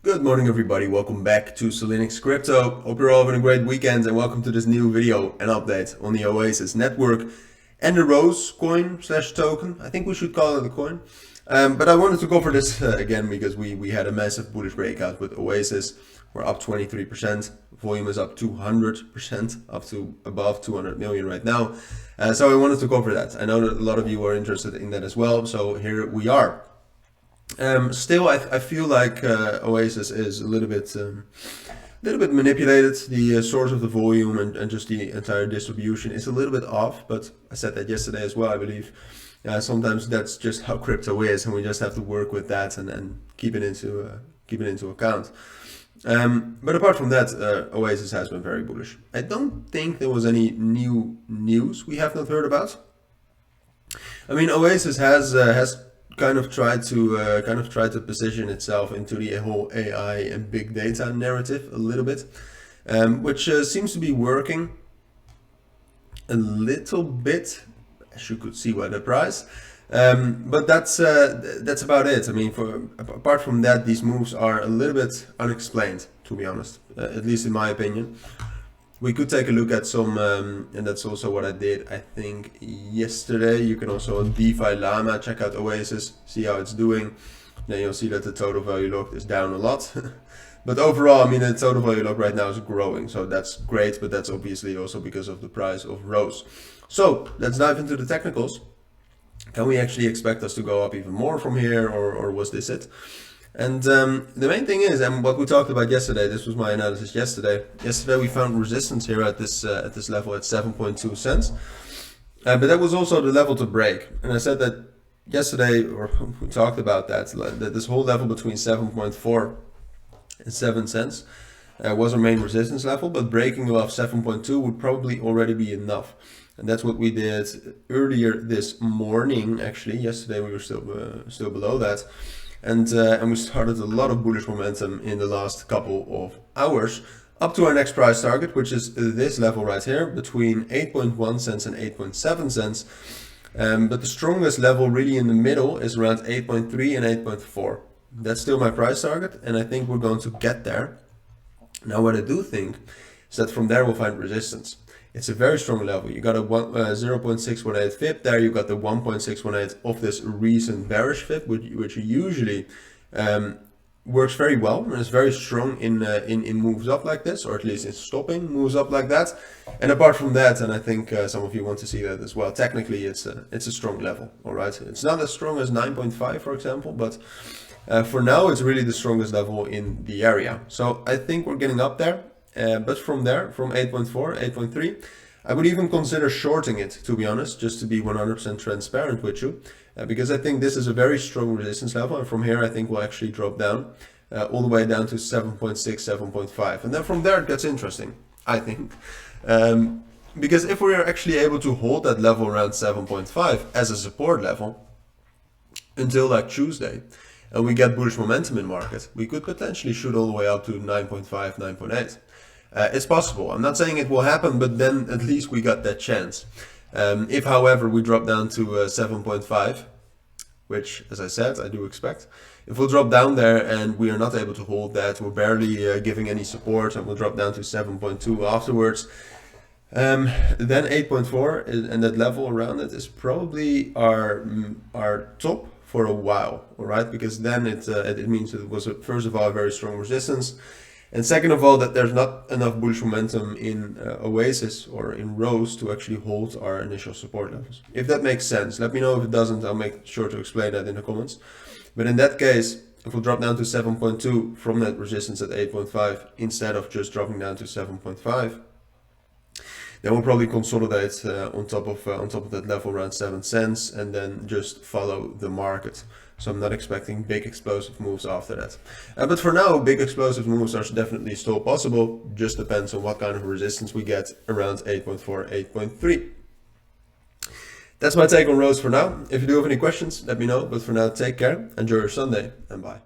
Good morning everybody, welcome back to Cilinix Crypto. Hope you're all having a great weekend and welcome to this new video and update on the Oasis network and the Rose coin slash token. I think we should call it a coin. But I wanted to cover this again because we had a massive bullish breakout with Oasis. We're up 23%, volume is up 200%, up to above 200 million right now. So I wanted to cover that. I know that a lot of you are interested in that as well, so here we are. Still, I feel like Oasis is a little bit manipulated. The source of the volume and just the entire distribution is a little bit off. But I said that yesterday as well, I believe. Sometimes that's just how crypto is, and we just have to work with that and keep it into account. But apart from that, Oasis has been very bullish. I don't think there was any new news we have not heard about. I mean, Oasis has kind of tried to position itself into the whole AI and big data narrative a little bit, which seems to be working a little bit, as you could see by the price. But that's about it. I mean, apart from that, these moves are a little bit unexplained, to be honest, at least in my opinion. We could take a look at some, and that's also what I did, I think, yesterday. You can also on DeFi Llama check out Oasis, see how it's doing. Then you'll see that the total value locked is down a lot. But overall, I mean, the total value locked right now is growing, so that's great, but that's obviously also because of the price of Rose. So let's dive into the technicals. Can we actually expect us to go up even more from here, or was this it? And the main thing is, and what we talked about yesterday, this was my analysis yesterday. Yesterday we found resistance here at this level at 7.2 cents. But that was also the level to break. And I said that yesterday, or we talked about that this whole level between 7.4 and 7 cents was our main resistance level, but breaking above 7.2 would probably already be enough. And that's what we did earlier this morning. Actually, yesterday we were still below that. And we started a lot of bullish momentum in the last couple of hours up to our next price target, which is this level right here between 8.1 cents and 8.7 cents. But the strongest level really in the middle is around 8.3 and 8.4. That's still my price target, and I think we're going to get there. Now, what I do think is that from there we'll find resistance. It's a very strong level. You got a 0.618 FIB there. You got the 1.618 of this recent bearish FIB, which usually works very well and is very strong in moves up like this, or at least in stopping moves up like that. And apart from that, and I think some of you want to see that as well, technically it's a strong level. All right, it's not as strong as 9.5, for example, but for now it's really the strongest level in the area. So I think we're getting up there. But from there, from 8.4, 8.3, I would even consider shorting it, to be honest, just to be 100% transparent with you, because I think this is a very strong resistance level. And from here, I think we'll actually drop down all the way down to 7.6, 7.5. And then from there, it gets interesting, I think. Because if we are actually able to hold that level around 7.5 as a support level until like Tuesday, and we get bullish momentum in market, we could potentially shoot all the way up to 9.5, 9.8. It's possible. I'm not saying it will happen, but then at least we got that chance. If, however, we drop down to 7.5, which, as I said, I do expect, if we'll drop down there and we are not able to hold that, we're barely giving any support, and we'll drop down to 7.2 afterwards, then 8.4 and that level around it is probably our top for a while, all right? Because then it means it was first of all a very strong resistance, and second of all that there's not enough bullish momentum in Oasis or in Rose to actually hold our initial support levels. If that makes sense, let me know. If it doesn't, I'll make sure to explain that in the comments. But in that case, if we'll drop down to 7.2 from that resistance at 8.5 instead of just dropping down to 7.5, then we'll probably consolidate on top of that level around 7 cents and then just follow the market. So I'm not expecting big explosive moves after that. But for now, big explosive moves are definitely still possible. Just depends on what kind of resistance we get around 8.4, 8.3. That's my take on Rose for now. If you do have any questions, let me know. But for now, take care, enjoy your Sunday, and bye.